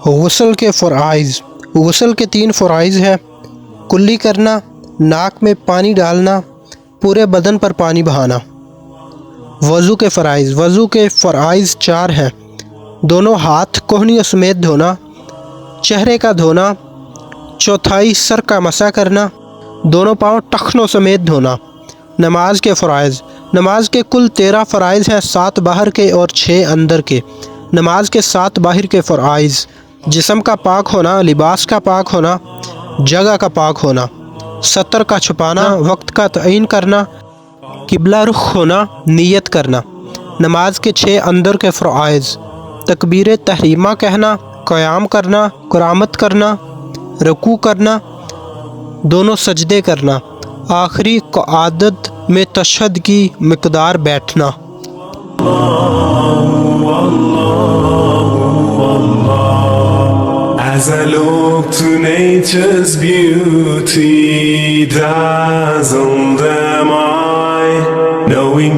غسل کے فرائض۔ غسل کے 3 فرائض ہیں: کلی کرنا، ناک میں پانی ڈالنا، پورے بدن پر پانی بہانا۔ وضو کے فرائض۔ وضو کے فرائض 4 ہیں: دونوں ہاتھ کوہنیوں سمیت دھونا، چہرے کا دھونا، چوتھائی سر کا مسح کرنا، دونوں پاؤں ٹخنوں سمیت دھونا۔ نماز کے فرائض۔ نماز کے کل 13 فرائض ہیں، 7 باہر کے اور 6 اندر کے۔ نماز کے 7 باہر کے فرائض: جسم کا پاک ہونا، لباس کا پاک ہونا، جگہ کا پاک ہونا، ستر کا چھپانا، وقت کا تعین کرنا، قبلہ رخ ہونا، نیت کرنا۔ نماز کے 6 اندر کے فرائض: تکبیر تحریمہ کہنا، قیام کرنا، قرامت کرنا، رکوع کرنا، دونوں سجدے کرنا، آخری قعدت میں تشہد کی مقدار بیٹھنا۔ As I look to nature's beauty, dazzled am I, knowing